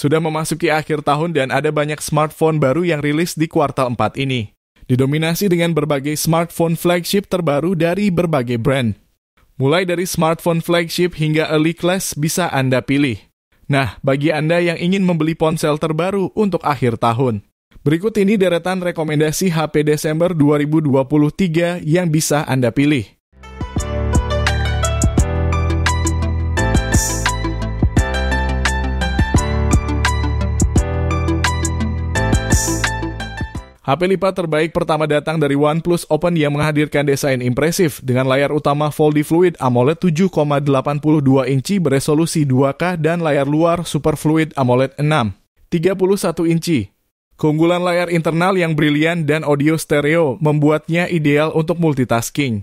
Sudah memasuki akhir tahun dan ada banyak smartphone baru yang rilis di kuartal 4 ini. Didominasi dengan berbagai smartphone flagship terbaru dari berbagai brand. Mulai dari smartphone flagship hingga early class bisa Anda pilih. Nah, bagi Anda yang ingin membeli ponsel terbaru untuk akhir tahun, berikut ini deretan rekomendasi HP Desember 2023 yang bisa Anda pilih. HP lipat terbaik pertama datang dari OnePlus Open yang menghadirkan desain impresif dengan layar utama Fully Fluid AMOLED 7,82 inci beresolusi 2K dan layar luar Super Fluid AMOLED 6, 31 inci. Keunggulan layar internal yang brilian dan audio stereo membuatnya ideal untuk multitasking.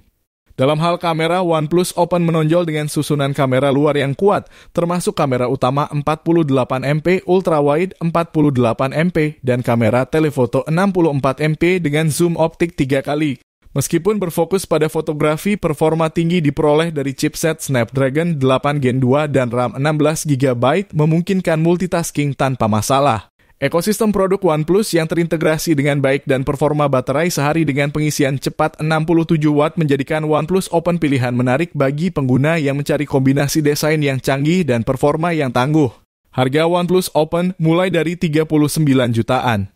Dalam hal kamera, OnePlus Open menonjol dengan susunan kamera luar yang kuat, termasuk kamera utama 48MP ultrawide 48MP dan kamera telefoto 64MP dengan zoom optik 3 kali. Meskipun berfokus pada fotografi, performa tinggi diperoleh dari chipset Snapdragon 8 Gen 2 dan RAM 16GB memungkinkan multitasking tanpa masalah. Ekosistem produk OnePlus yang terintegrasi dengan baik dan performa baterai sehari dengan pengisian cepat 67 Watt menjadikan OnePlus Open pilihan menarik bagi pengguna yang mencari kombinasi desain yang canggih dan performa yang tangguh. Harga OnePlus Open mulai dari 39 jutaan.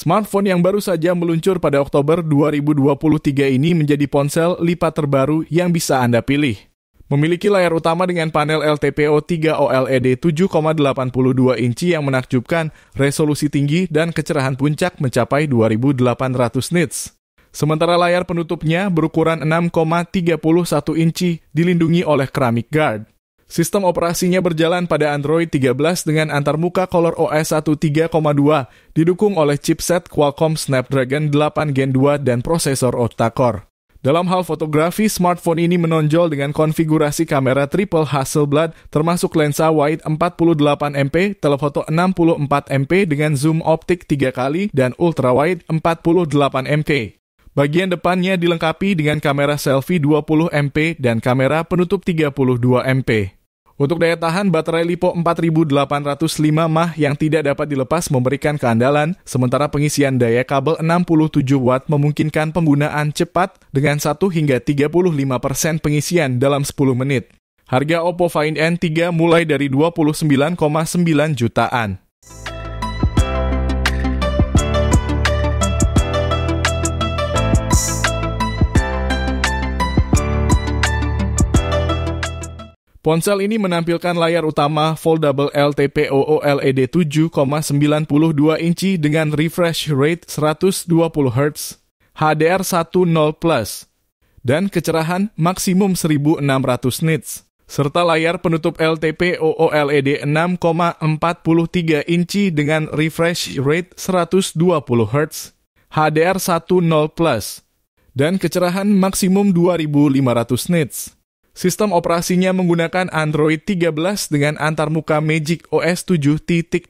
Smartphone yang baru saja meluncur pada Oktober 2023 ini menjadi ponsel lipat terbaru yang bisa Anda pilih. Memiliki layar utama dengan panel LTPO 3 OLED 7,82 inci yang menakjubkan, resolusi tinggi dan kecerahan puncak mencapai 2800 nits. Sementara layar penutupnya berukuran 6,31 inci dilindungi oleh keramik guard. Sistem operasinya berjalan pada Android 13 dengan antarmuka ColorOS 1.3.2, didukung oleh chipset Qualcomm Snapdragon 8 Gen 2 dan prosesor octa-core. Dalam hal fotografi, smartphone ini menonjol dengan konfigurasi kamera triple Hasselblad, termasuk lensa wide 48MP, telefoto 64MP dengan zoom optik 3 kali, dan ultrawide 48MP. Bagian depannya dilengkapi dengan kamera selfie 20MP dan kamera penutup 32MP. Untuk daya tahan, baterai LiPo 4805 mAh yang tidak dapat dilepas memberikan keandalan, sementara pengisian daya kabel 67 Watt memungkinkan penggunaan cepat dengan 1 hingga 35% pengisian dalam 10 menit. Harga Oppo Find N3 mulai dari 29,9 jutaan. Ponsel ini menampilkan layar utama foldable LTPO OLED 7,92 inci dengan refresh rate 120Hz, HDR10+, dan kecerahan maksimum 1600 nits, serta layar penutup LTPO OLED 6,43 inci dengan refresh rate 120Hz, HDR10+, dan kecerahan maksimum 2500 nits. Sistem operasinya menggunakan Android 13 dengan antarmuka Magic OS 7.2,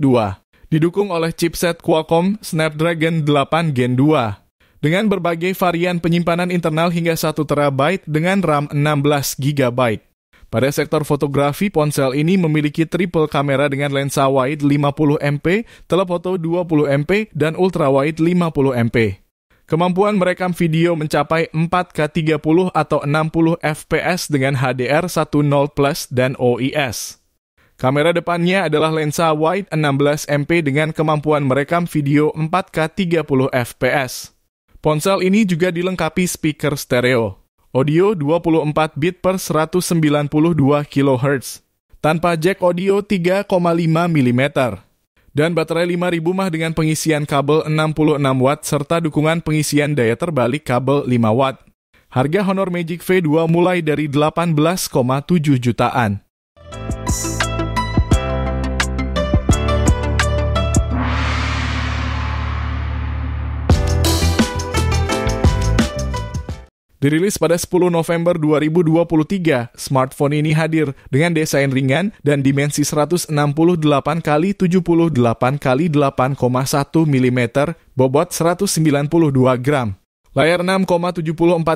didukung oleh chipset Qualcomm Snapdragon 8 Gen 2, dengan berbagai varian penyimpanan internal hingga 1 TB dengan RAM 16GB. Pada sektor fotografi, ponsel ini memiliki triple kamera dengan lensa wide 50MP, telefoto 20MP, dan ultrawide 50MP. Kemampuan merekam video mencapai 4K 30 atau 60 fps dengan HDR10+ dan OIS. Kamera depannya adalah lensa wide 16MP dengan kemampuan merekam video 4K 30 fps. Ponsel ini juga dilengkapi speaker stereo, audio 24 bit per 192 kHz, tanpa jack audio 3,5 mm. Dan baterai 5000 mAh dengan pengisian kabel 66 Watt serta dukungan pengisian daya terbalik kabel 5 Watt. Harga Honor Magic V2 mulai dari 18,7 jutaan. Dirilis pada 10 November 2023, smartphone ini hadir dengan desain ringan dan dimensi 168 x 78 x 8,1 mm, bobot 192 gram. Layar 6,74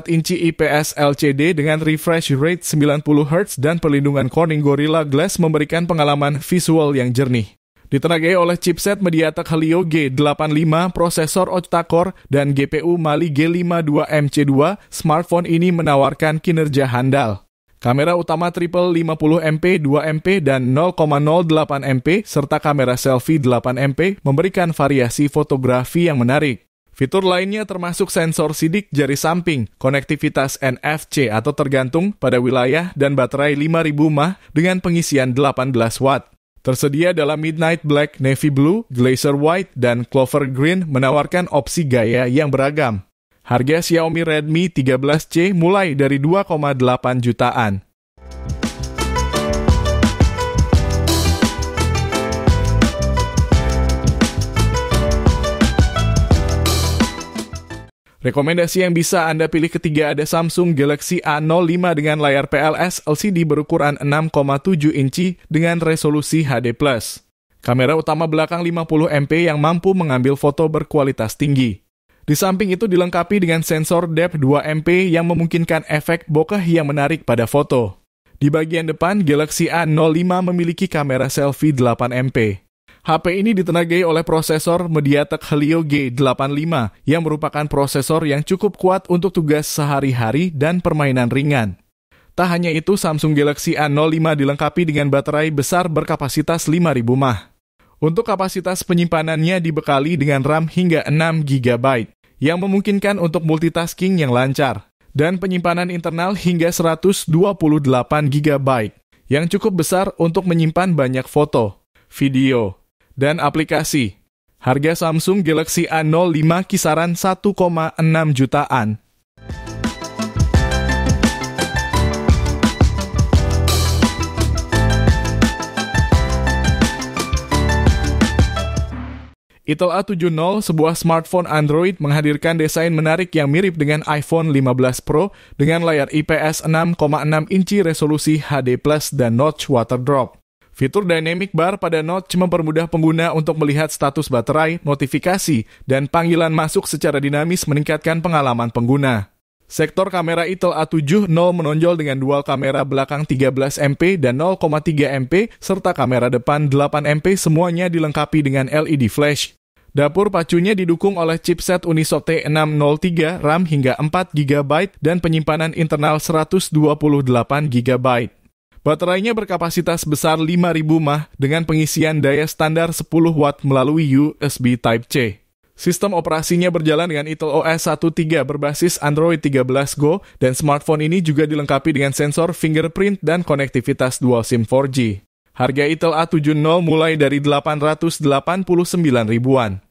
inci IPS LCD dengan refresh rate 90 Hz dan perlindungan Corning Gorilla Glass memberikan pengalaman visual yang jernih. Ditenagai oleh chipset MediaTek Helio G85, prosesor octa-core, dan GPU Mali G52MC2, smartphone ini menawarkan kinerja handal. Kamera utama triple 50MP, 2MP, dan 0,08MP, serta kamera selfie 8MP memberikan variasi fotografi yang menarik. Fitur lainnya termasuk sensor sidik jari samping, konektivitas NFC atau tergantung pada wilayah, dan baterai 5000 mAh dengan pengisian 18 Watt. Tersedia dalam Midnight Black, Navy Blue, Glacier White, dan Clover Green menawarkan opsi gaya yang beragam. Harga Xiaomi Redmi 13C mulai dari 2,8 jutaan. Rekomendasi yang bisa Anda pilih ketiga ada Samsung Galaxy A05 dengan layar PLS LCD berukuran 6,7 inci dengan resolusi HD+. Kamera utama belakang 50MP yang mampu mengambil foto berkualitas tinggi. Di samping itu dilengkapi dengan sensor depth 2MP yang memungkinkan efek bokeh yang menarik pada foto. Di bagian depan, Galaxy A05 memiliki kamera selfie 8MP. HP ini ditenagai oleh prosesor MediaTek Helio G85 yang merupakan prosesor yang cukup kuat untuk tugas sehari-hari dan permainan ringan. Tak hanya itu, Samsung Galaxy A05 dilengkapi dengan baterai besar berkapasitas 5000 mAh. Untuk kapasitas penyimpanannya dibekali dengan RAM hingga 6 GB yang memungkinkan untuk multitasking yang lancar, dan penyimpanan internal hingga 128 GB yang cukup besar untuk menyimpan banyak foto, video, dan aplikasi. Harga Samsung Galaxy A05 kisaran 1,6 jutaan. Itel A70, sebuah smartphone Android, menghadirkan desain menarik yang mirip dengan iPhone 15 Pro dengan layar IPS 6,6 inci resolusi HD+, dan notch water drop. Fitur Dynamic Bar pada notch mempermudah pengguna untuk melihat status baterai, notifikasi, dan panggilan masuk secara dinamis meningkatkan pengalaman pengguna. Sektor kamera Itel A70 menonjol dengan dual kamera belakang 13MP dan 0,3MP, serta kamera depan 8MP semuanya dilengkapi dengan LED flash. Dapur pacunya didukung oleh chipset Unisoc T603, RAM hingga 4GB, dan penyimpanan internal 128GB. Baterainya berkapasitas besar 5000 mAh dengan pengisian daya standar 10 Watt melalui USB Type-C. Sistem operasinya berjalan dengan Itel OS 1.3 berbasis Android 13 Go, dan smartphone ini juga dilengkapi dengan sensor fingerprint dan konektivitas dual SIM 4G. Harga Itel A70 mulai dari 889 ribuan.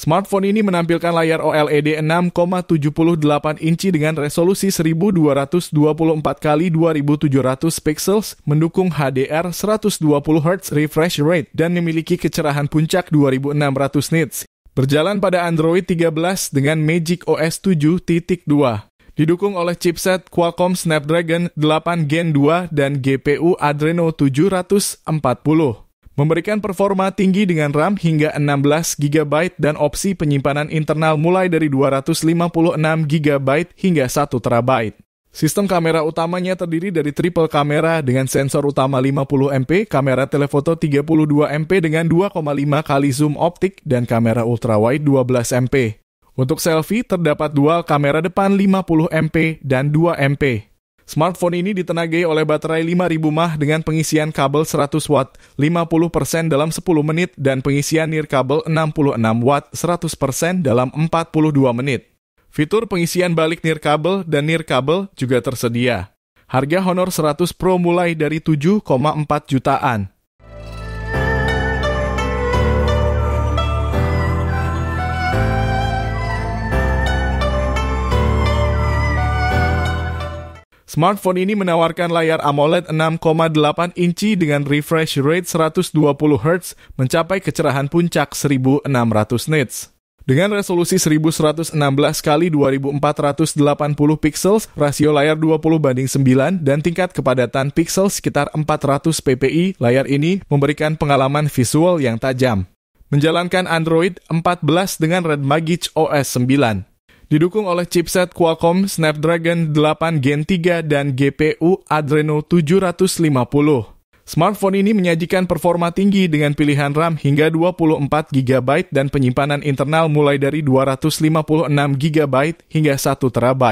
Smartphone ini menampilkan layar OLED 6,78 inci dengan resolusi 1224 x 2700 pixels, mendukung HDR 120 Hz refresh rate, dan memiliki kecerahan puncak 2600 nits. Berjalan pada Android 13 dengan Magic OS 7.2. Didukung oleh chipset Qualcomm Snapdragon 8 Gen 2 dan GPU Adreno 740. Memberikan performa tinggi dengan RAM hingga 16 GB dan opsi penyimpanan internal mulai dari 256 GB hingga 1 TB. Sistem kamera utamanya terdiri dari triple kamera dengan sensor utama 50MP, kamera telefoto 32MP dengan 2,5 kali zoom optik, dan kamera ultrawide 12MP. Untuk selfie, terdapat dual kamera depan 50MP dan 2MP. Smartphone ini ditenagai oleh baterai 5000 mAh dengan pengisian kabel 100 Watt 50% dalam 10 menit dan pengisian nirkabel 66 Watt 100% dalam 42 menit. Fitur pengisian balik nirkabel dan nirkabel juga tersedia. Harga Honor 100 Pro mulai dari 7,4 jutaan. Smartphone ini menawarkan layar AMOLED 6,8 inci dengan refresh rate 120 Hz mencapai kecerahan puncak 1600 nits. Dengan resolusi 1116 x 2480 pixels, rasio layar 20:9, dan tingkat kepadatan pixel sekitar 400 ppi, layar ini memberikan pengalaman visual yang tajam. Menjalankan Android 14 dengan Red Magic OS 9. Didukung oleh chipset Qualcomm Snapdragon 8 Gen 3 dan GPU Adreno 750. Smartphone ini menyajikan performa tinggi dengan pilihan RAM hingga 24 GB dan penyimpanan internal mulai dari 256 GB hingga 1 TB.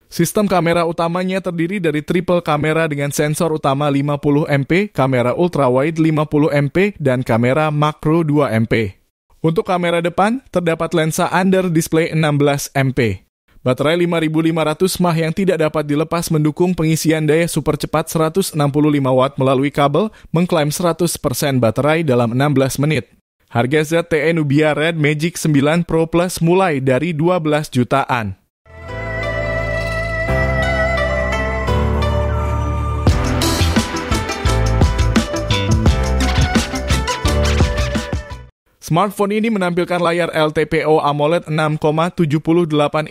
Sistem kamera utamanya terdiri dari triple kamera dengan sensor utama 50MP, kamera ultrawide 50MP, dan kamera makro 2MP. Untuk kamera depan, terdapat lensa under display 16MP. Baterai 5500 mAh yang tidak dapat dilepas mendukung pengisian daya super cepat 165 Watt melalui kabel, mengklaim 100% baterai dalam 16 menit. Harga ZTE Nubia Red Magic 9 Pro Plus mulai dari 12 jutaan. Smartphone ini menampilkan layar LTPO AMOLED 6,78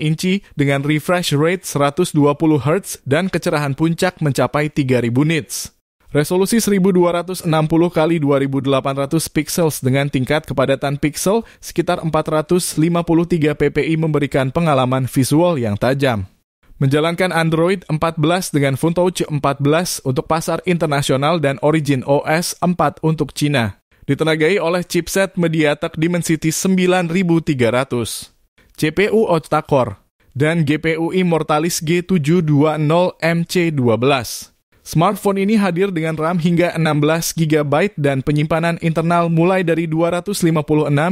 inci dengan refresh rate 120 Hz dan kecerahan puncak mencapai 3000 nits. Resolusi 1260 x 2800 pixels dengan tingkat kepadatan pixel sekitar 453 ppi memberikan pengalaman visual yang tajam. Menjalankan Android 14 dengan FunTouch 14 untuk pasar internasional dan Origin OS 4 untuk Cina. Ditenagai oleh chipset MediaTek Dimensity 9300, CPU octa-core, dan GPU Immortalis G720MC12. Smartphone ini hadir dengan RAM hingga 16 GB dan penyimpanan internal mulai dari 256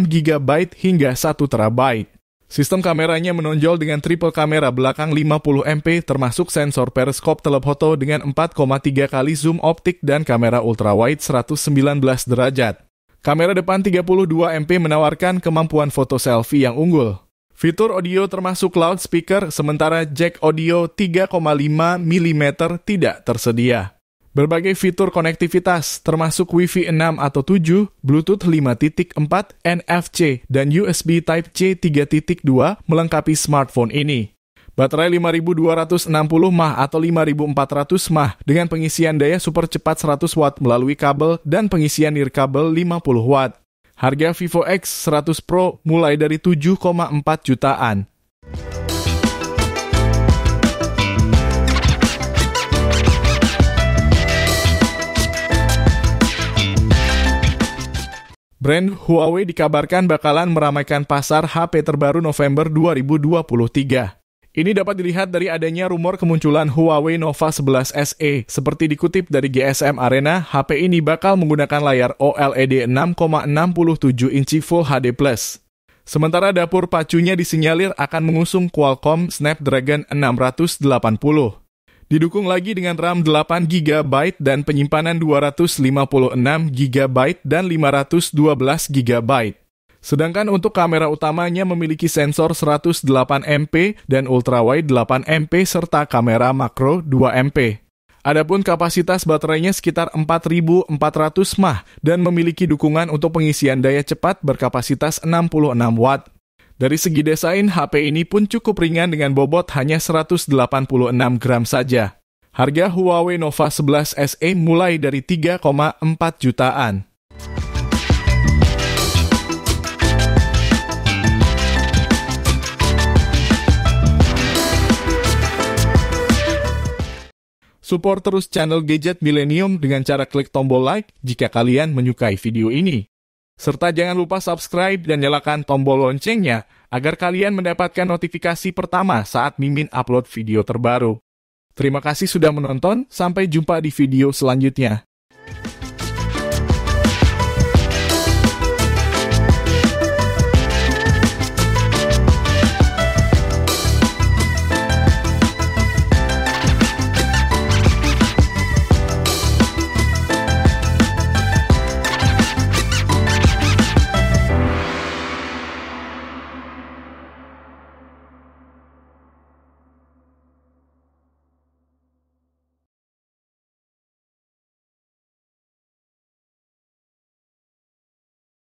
GB hingga 1 TB. Sistem kameranya menonjol dengan triple kamera belakang 50MP termasuk sensor periskop telefoto dengan 4,3 kali zoom optik dan kamera ultrawide 119 derajat. Kamera depan 32MP menawarkan kemampuan foto selfie yang unggul. Fitur audio termasuk loudspeaker, sementara jack audio 3,5 mm tidak tersedia. Berbagai fitur konektivitas, termasuk Wi-Fi 6 atau 7, Bluetooth 5.4, NFC, dan USB Type-C 3.2 melengkapi smartphone ini. Baterai 5260 mAh atau 5400 mAh dengan pengisian daya super cepat 100 Watt melalui kabel dan pengisian nirkabel 50 Watt. Harga Vivo X100 Pro mulai dari 7,4 jutaan. Brand Huawei dikabarkan bakalan meramaikan pasar HP terbaru November 2023. Ini dapat dilihat dari adanya rumor kemunculan Huawei Nova 11 SE. Seperti dikutip dari GSM Arena, HP ini bakal menggunakan layar OLED 6,67 inci Full HD+. Sementara dapur pacunya disinyalir akan mengusung Qualcomm Snapdragon 680. Didukung lagi dengan RAM 8 GB dan penyimpanan 256 GB dan 512 GB. Sedangkan untuk kamera utamanya memiliki sensor 108MP dan ultrawide 8MP serta kamera makro 2MP. Adapun kapasitas baterainya sekitar 4400 mAh dan memiliki dukungan untuk pengisian daya cepat berkapasitas 66 Watt. Dari segi desain, HP ini pun cukup ringan dengan bobot hanya 186 gram saja. Harga Huawei Nova 11 SE mulai dari 3,4 jutaan. Support terus channel Gadget Millennium dengan cara klik tombol like jika kalian menyukai video ini. Serta jangan lupa subscribe dan nyalakan tombol loncengnya agar kalian mendapatkan notifikasi pertama saat Mimin upload video terbaru. Terima kasih sudah menonton, sampai jumpa di video selanjutnya.